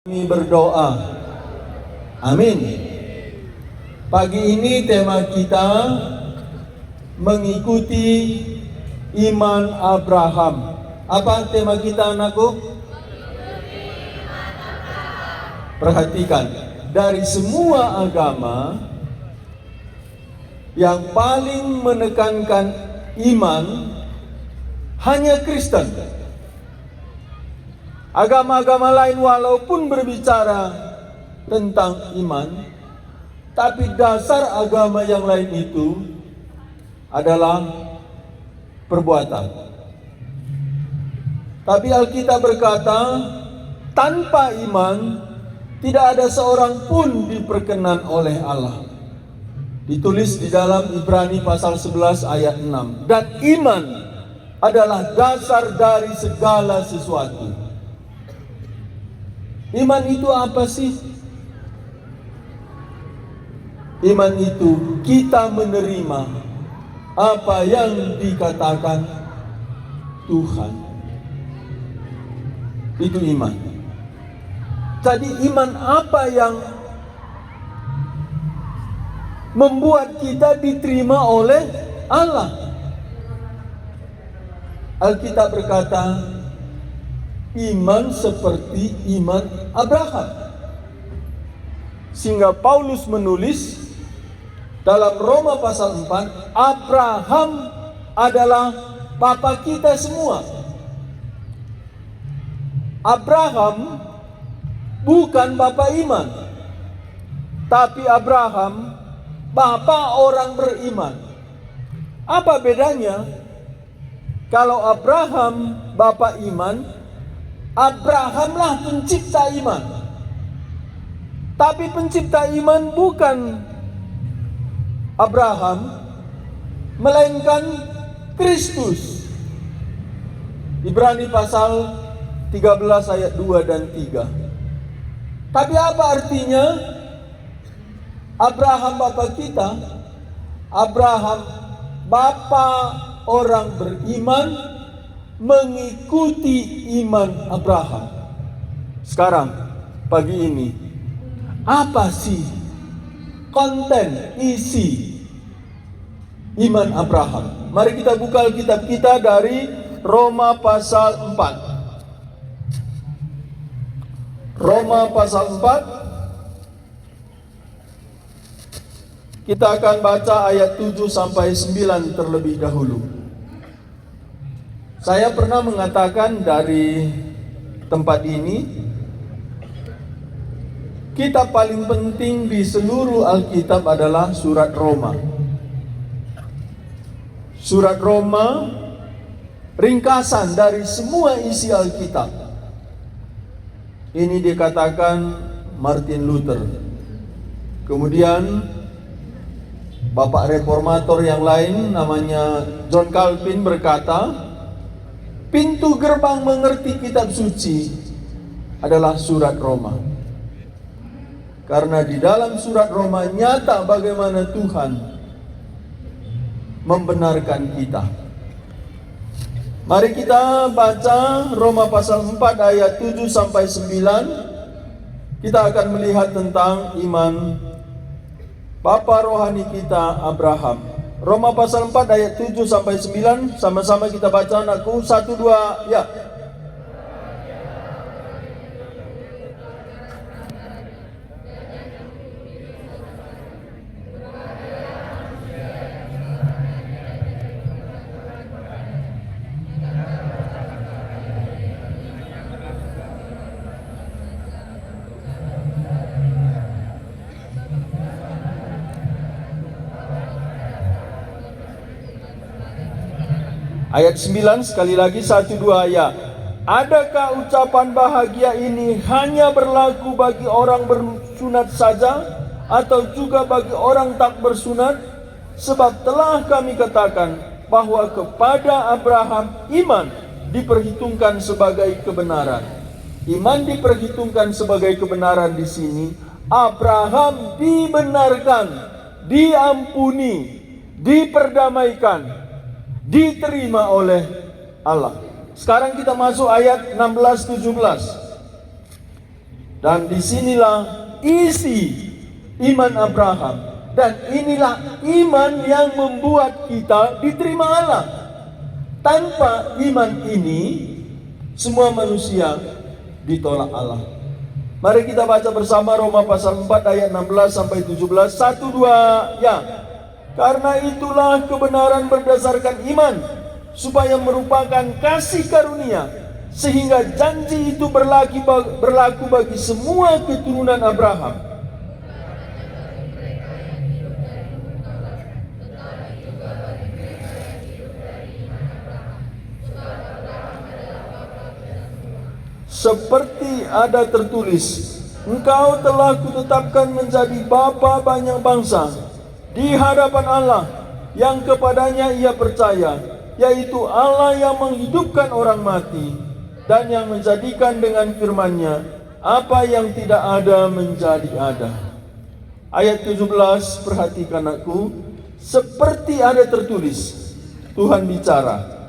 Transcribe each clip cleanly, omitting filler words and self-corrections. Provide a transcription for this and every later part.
Kami berdoa. Amin. Pagi ini tema kita mengikuti iman Abraham. Apa tema kita, anakku? Perhatikan, dari semua agama yang paling menekankan iman hanya Kristen. Agama-agama lain walaupun berbicara tentang iman, tapi dasar agama yang lain itu adalah perbuatan. Tapi Alkitab berkata, tanpa iman tidak ada seorang pun diperkenan oleh Allah. Ditulis di dalam Ibrani pasal 11 ayat 6. Dan iman adalah dasar dari segala sesuatu. Iman itu apa sih? Iman itu kita menerima apa yang dikatakan Tuhan. Itu iman. Jadi iman apa yang membuat kita diterima oleh Allah? Alkitab berkata, iman seperti iman Abraham. Sehingga Paulus menulis dalam Roma pasal 4, Abraham adalah bapa kita semua. Abraham bukan bapa iman, tapi Abraham bapa orang beriman. Apa bedanya? Kalau Abraham bapa iman, Abrahamlah pencipta iman. Tapi pencipta iman bukan Abraham, melainkan Kristus. Ibrani pasal 13 ayat 2 dan 3. Tapi apa artinya Abraham bapa kita? Abraham bapa orang beriman mengikuti iman Abraham. Sekarang, pagi ini, apa sih konten, isi iman Abraham? Mari kita buka Alkitab kita dari Roma pasal 4. Roma pasal 4. Kita akan baca ayat 7 sampai 9 terlebih dahulu. Saya pernah mengatakan dari tempat ini, kitab paling penting di seluruh Alkitab adalah surat Roma. Surat Roma ringkasan dari semua isi Alkitab. Ini dikatakan Martin Luther. Kemudian Bapak reformator yang lain namanya John Calvin berkata, pintu gerbang mengerti kitab suci adalah surat Roma. Karena di dalam surat Roma nyata bagaimana Tuhan membenarkan kita. Mari kita baca Roma pasal 4 ayat 7 sampai 9. Kita akan melihat tentang iman bapa rohani kita Abraham. Roma pasal 4 ayat 7 sampai 9, sama-sama kita baca, anakku. 1, 2, ya. Ayat 9 sekali lagi, 1, 2 ya. Adakah ucapan bahagia ini hanya berlaku bagi orang bersunat saja, atau juga bagi orang tak bersunat? Sebab telah kami katakan bahwa kepada Abraham iman diperhitungkan sebagai kebenaran. Iman diperhitungkan sebagai kebenaran di sini. Abraham dibenarkan, diampuni, diperdamaikan, diterima oleh Allah. Sekarang kita masuk ayat 16-17. Dan disinilah isi iman Abraham. Dan inilah iman yang membuat kita diterima Allah. Tanpa iman ini, semua manusia ditolak Allah. Mari kita baca bersama Roma pasal 4 ayat 16 sampai 17. 1, 2, ya. Karena itulah kebenaran berdasarkan iman, supaya merupakan kasih karunia, sehingga janji itu berlaku bagi semua keturunan Abraham. Seperti ada tertulis, engkau telah kutetapkan menjadi bapa banyak bangsa di hadapan Allah yang kepadanya ia percaya, yaitu Allah yang menghidupkan orang mati dan yang menjadikan dengan firman-Nya apa yang tidak ada menjadi ada. Ayat 17, perhatikan aku. Seperti ada tertulis, Tuhan bicara,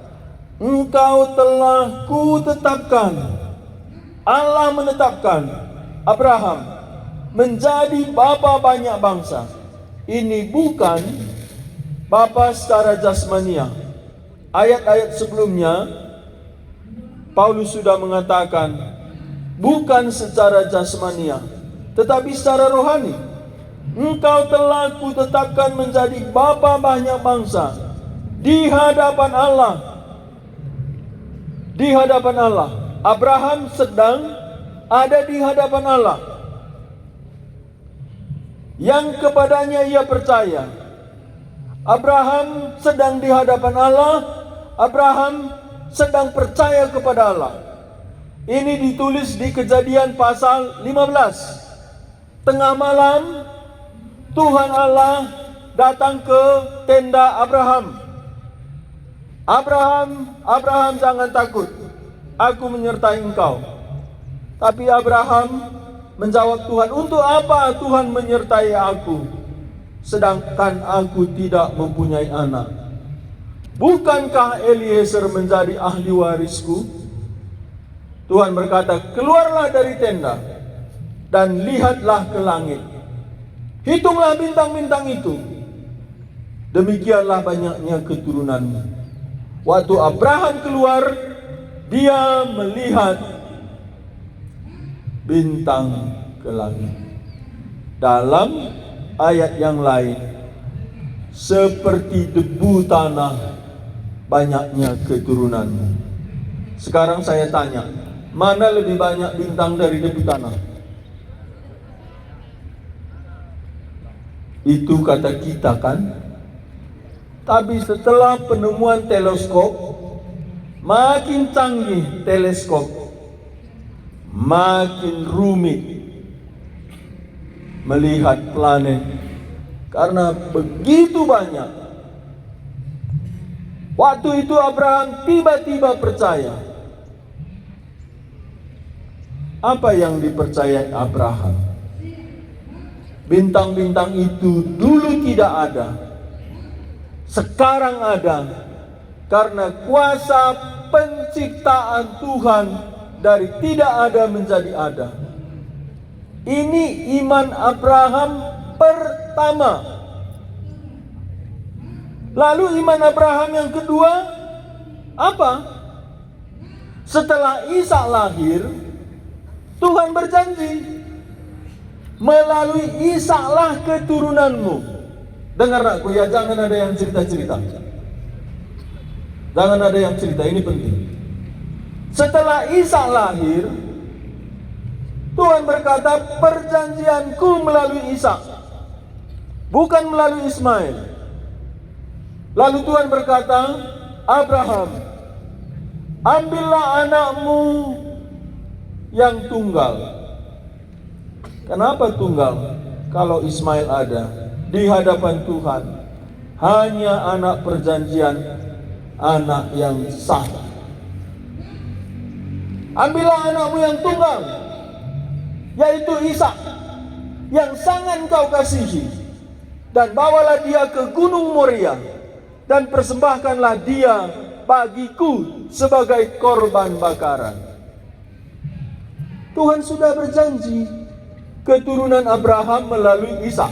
engkau telah kutetapkan, Allah menetapkan Abraham menjadi bapa banyak bangsa. Ini bukan bapa secara jasmania. Ayat-ayat sebelumnya Paulus sudah mengatakan bukan secara jasmania, tetapi secara rohani. Engkau telah kutetapkan menjadi bapa banyak bangsa di hadapan Allah. Di hadapan Allah. Abraham sedang ada di hadapan Allah, yang kepadanya ia percaya. Abraham sedang di hadapan Allah. Abraham sedang percaya kepada Allah. Ini ditulis di Kejadian pasal 15. Tengah malam Tuhan Allah datang ke tenda Abraham. Abraham, jangan takut, aku menyertai engkau. Tapi Abraham menjawab Tuhan, untuk apa Tuhan menyertai aku, sedangkan aku tidak mempunyai anak? Bukankah Eliezer menjadi ahli warisku? Tuhan berkata, keluarlah dari tenda dan lihatlah ke langit. Hitunglah bintang-bintang itu. Demikianlah banyaknya keturunanmu. Waktu Abraham keluar, dia melihat bintang ke langit. Dalam ayat yang lain, seperti debu tanah banyaknya keturunanmu. Sekarang saya tanya, mana lebih banyak bintang dari debu tanah? Itu kata kita kan? Tapi setelah penemuan teleskop, makin canggih teleskop, makin rumit melihat planet, karena begitu banyak. Waktu itu Abraham tiba-tiba percaya. Apa yang dipercayai Abraham? Bintang-bintang itu dulu tidak ada, sekarang ada, karena kuasa penciptaan Tuhan dari tidak ada menjadi ada. Ini iman Abraham pertama. Lalu iman Abraham yang kedua apa? Setelah Ishak lahir, Tuhan berjanji, melalui Ishaklah keturunanmu. Dengar aku ya, jangan ada yang cerita-cerita. Jangan ada yang cerita, ini penting. Setelah Ishak lahir, Tuhan berkata, perjanjianku melalui Ishak, bukan melalui Ismail. Lalu Tuhan berkata, Abraham, ambillah anakmu yang tunggal. Kenapa tunggal? Kalau Ismail ada di hadapan Tuhan, hanya anak perjanjian, anak yang sah. Ambillah anakmu yang tunggal, yaitu Ishak, yang sangat engkau kasihi, dan bawalah dia ke Gunung Moria, dan persembahkanlah dia bagiku sebagai korban bakaran. Tuhan sudah berjanji keturunan Abraham melalui Ishak.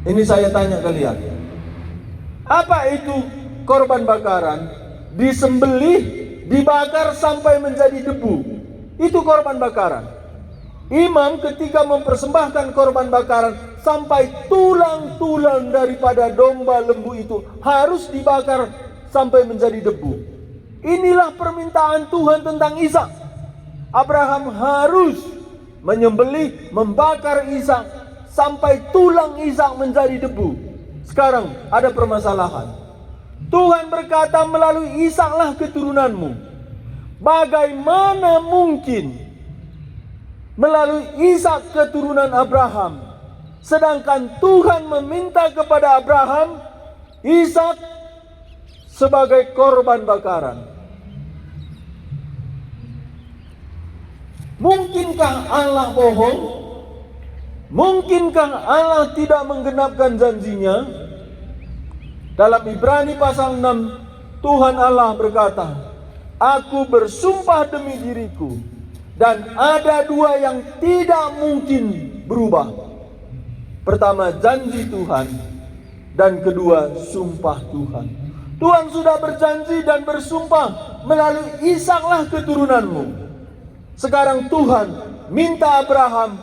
Ini saya tanya kalian, apa itu korban bakaran? Disembelih, dibakar sampai menjadi debu. Itu korban bakaran. Imam ketika mempersembahkan korban bakaran, sampai tulang-tulang daripada domba lembu itu harus dibakar sampai menjadi debu. Inilah permintaan Tuhan tentang Ishak. Abraham harus menyembelih, membakar Ishak sampai tulang Ishak menjadi debu. Sekarang ada permasalahan. Tuhan berkata melalui Ishaklah keturunanmu. Bagaimana mungkin melalui Ishak keturunan Abraham, sedangkan Tuhan meminta kepada Abraham Ishak sebagai korban bakaran? Mungkinkah Allah bohong? Mungkinkah Allah tidak menggenapkan janjinya? Dalam Ibrani pasal 6, Tuhan Allah berkata, Aku bersumpah demi diriku, dan ada dua yang tidak mungkin berubah. Pertama, janji Tuhan, dan kedua, sumpah Tuhan. Tuhan sudah berjanji dan bersumpah melalui Ishaklah keturunanmu. Sekarang Tuhan minta Abraham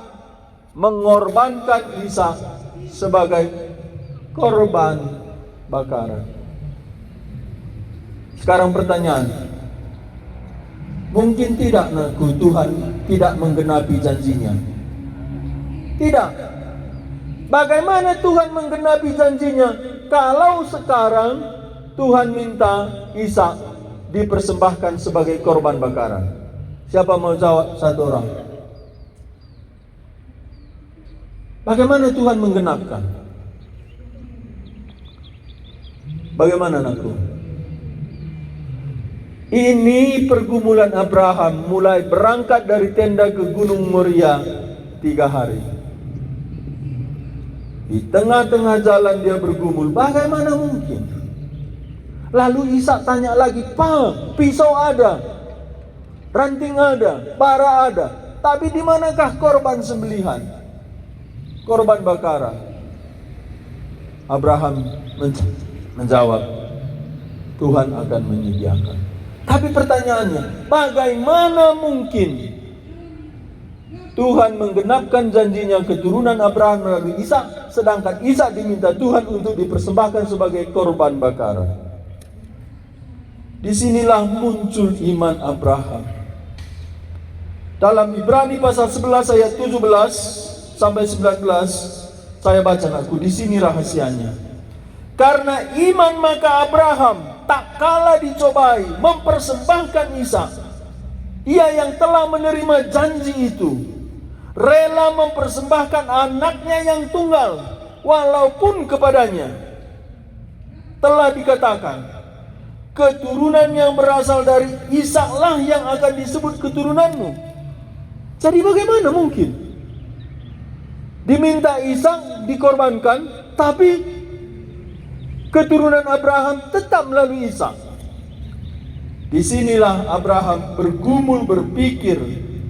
mengorbankan Ishak sebagai korban bakaran. Sekarang pertanyaan, mungkin tidak Tuhan tidak menggenapi janjinya? Tidak. Bagaimana Tuhan menggenapi janjinya kalau sekarang Tuhan minta Ishak dipersembahkan sebagai korban bakaran? Siapa mau jawab? Satu orang. Bagaimana Tuhan menggenapkan? Bagaimana anakku? Ini pergumulan Abraham mulai berangkat dari tenda ke Gunung Moria 3 hari. Di tengah-tengah jalan dia bergumul, bagaimana mungkin? Lalu Ishak tanya lagi, Pak, pisau ada, ranting ada, bara ada, tapi di manakah korban sembelihan? Korban bakaran. Abraham menjawab, Tuhan akan menyediakan. Tapi pertanyaannya, bagaimana mungkin Tuhan menggenapkan janjinya keturunan Abraham melalui Ishak, sedangkan Ishak diminta Tuhan untuk dipersembahkan sebagai korban bakaran? Disinilah muncul iman Abraham. Dalam Ibrani pasal 11 ayat 17 sampai 19, saya baca aku, di sini rahasianya. Karena iman maka Abraham tak kalah dicobai mempersembahkan Ishak. Ia yang telah menerima janji itu rela mempersembahkan anaknya yang tunggal, walaupun kepadanya telah dikatakan, keturunan yang berasal dari Ishaklah yang akan disebut keturunanmu. Jadi bagaimana mungkin diminta Ishak dikorbankan, tapi keturunan Abraham tetap melalui Ishak? Disinilah Abraham bergumul berpikir.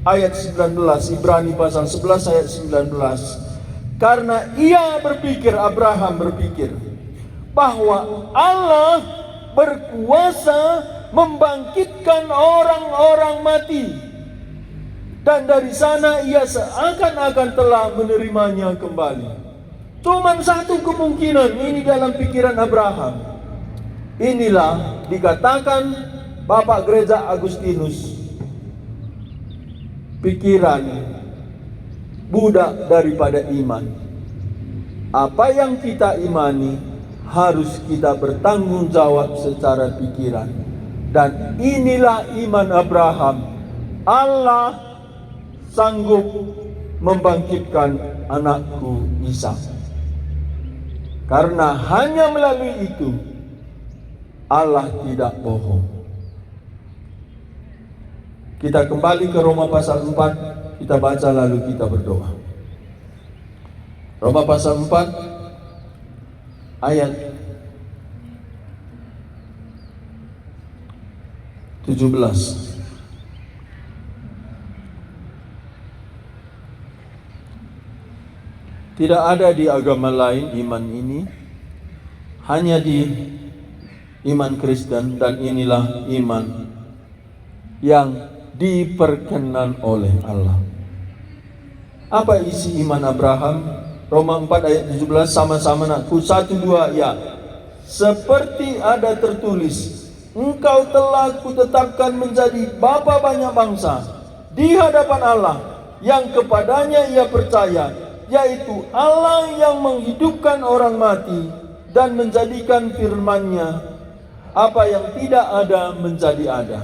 Ayat 19, Ibrani pasal 11 ayat 19. Karena ia berpikir, Abraham berpikir, bahwa Allah berkuasa membangkitkan orang-orang mati, dan dari sana ia seakan-akan telah menerimanya kembali. Cuman satu kemungkinan ini dalam pikiran Abraham. Inilah dikatakan Bapak Gereja Agustinus, pikiran budak daripada iman. Apa yang kita imani harus kita bertanggung jawab secara pikiran. Dan inilah iman Abraham. Allah sanggup membangkitkan anakku Ishak. Karena hanya melalui itu Allah tidak bohong. Kita kembali ke Roma pasal 4, kita baca lalu kita berdoa. Roma pasal 4 ayat 17. Tidak ada di agama lain iman ini, hanya di iman Kristen, dan inilah iman yang diperkenan oleh Allah. Apa isi iman Abraham? Roma 4 ayat 17, sama-sama nakku, 1, 2, ya. Seperti ada tertulis, engkau telah kutetapkan menjadi bapa banyak bangsa di hadapan Allah, yang kepadanya ia percaya, yaitu Allah yang menghidupkan orang mati dan menjadikan firman-Nya apa yang tidak ada menjadi ada.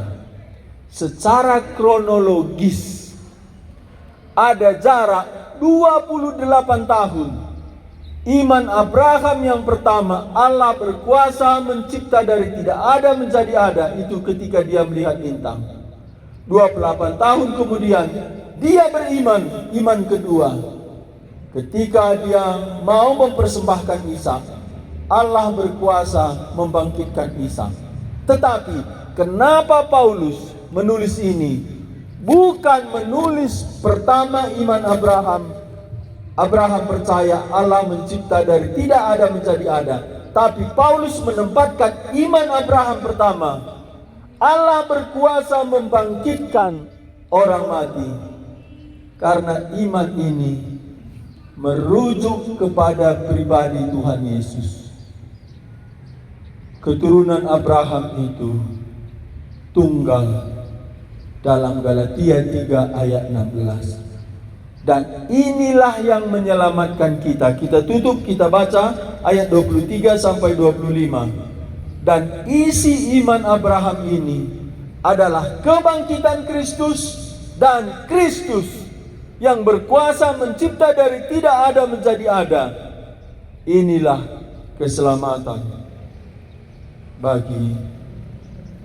Secara kronologis ada jarak 28 tahun. Iman Abraham yang pertama, Allah berkuasa mencipta dari tidak ada menjadi ada, itu ketika dia melihat bintang. 28 tahun kemudian dia beriman, iman kedua, ketika dia mau mempersembahkan Ishak, Allah berkuasa membangkitkan Ishak. Tetapi kenapa Paulus menulis ini? Bukan menulis pertama iman Abraham. Abraham percaya Allah mencipta dari tidak ada menjadi ada. Tapi Paulus menempatkan iman Abraham pertama, Allah berkuasa membangkitkan orang mati. Karena iman ini merujuk kepada pribadi Tuhan Yesus. Keturunan Abraham itu tunggal dalam Galatia 3 ayat 16. Dan inilah yang menyelamatkan kita. Kita tutup, kita baca ayat 23 sampai 25. Dan isi iman Abraham ini adalah kebangkitan Kristus, dan Kristus yang berkuasa mencipta dari tidak ada menjadi ada. Inilah keselamatan bagi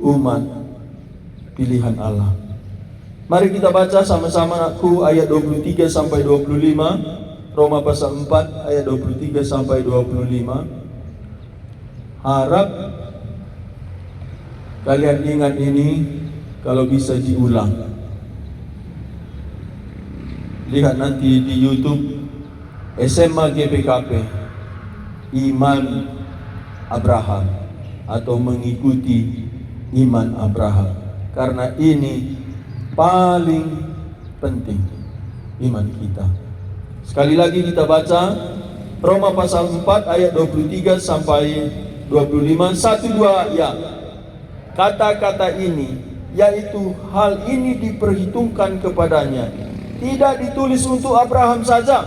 umat pilihan Allah. Mari kita baca sama-sama nakku ayat 23 sampai 25. Roma pasal 4 ayat 23 sampai 25. Harap kalian ingat ini, kalau bisa diulang. Lihat nanti di YouTube SMA GPKP, iman Abraham, atau mengikuti iman Abraham. Karena ini paling penting iman kita. Sekali lagi kita baca Roma pasal 4 ayat 23 sampai 25. 1, 2, ya. Kata-kata ini, yaitu hal ini diperhitungkan kepadanya, tidak ditulis untuk Abraham saja.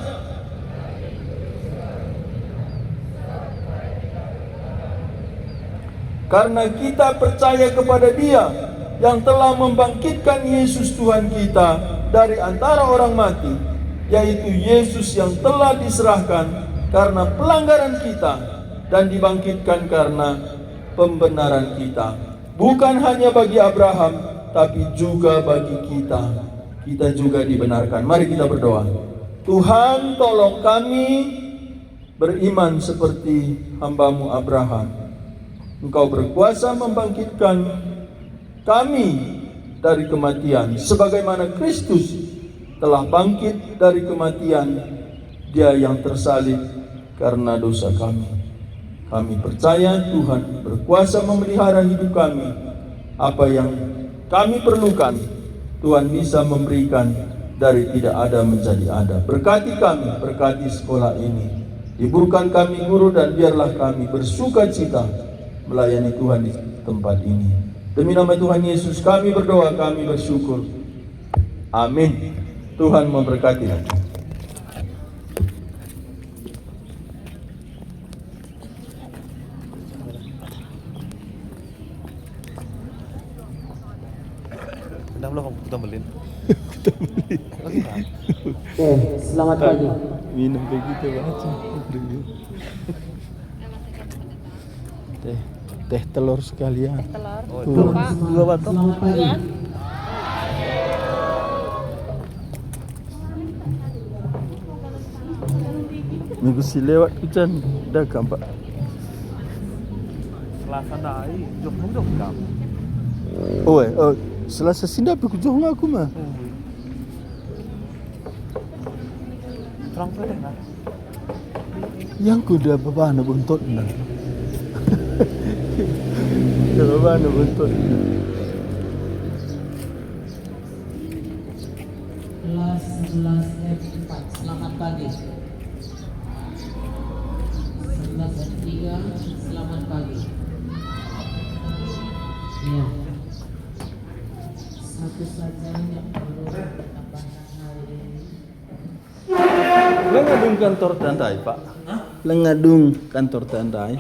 Karena kita percaya kepada Dia yang telah membangkitkan Yesus Tuhan kita dari antara orang mati, yaitu Yesus yang telah diserahkan karena pelanggaran kita dan dibangkitkan karena pembenaran kita. Bukan hanya bagi Abraham, tapi juga bagi kita. Kita juga dibenarkan. Mari kita berdoa. Tuhan, tolong kami beriman seperti hamba-Mu Abraham. Engkau berkuasa membangkitkan kami dari kematian, sebagaimana Kristus telah bangkit dari kematian, Dia yang tersalib karena dosa kami. Kami percaya Tuhan berkuasa memelihara hidup kami. Apa yang kami perlukan, Tuhan bisa memberikan dari tidak ada menjadi ada. Berkati kami, berkati sekolah ini. Hiburkan kami guru, dan biarlah kami bersukacita melayani Tuhan di tempat ini. Demi nama Tuhan Yesus kami berdoa, kami bersyukur. Amin. Tuhan memberkati. Sudah belum kita beliin? Oke, selamat pagi. Minum begitu baca. Teh telur sekalian. Telur. Oh, Tuh. dua batok. Selamat pagi. Iya. Minggu si lewat hujan dah gampak. Selasa dai, jom dong. Oh, Selasa sinda pergi kujuh aku mah. Terang deh nah. Yang kuda babana buntut na. Babana buntut. Kelas 11 F4, selamat pagi. 11 F3, selamat pagi. Ya. Satu saja yang perlu kita tambahkan hari ini. Lengadung kantor tandai, Pak. Lengadung kantor tandai.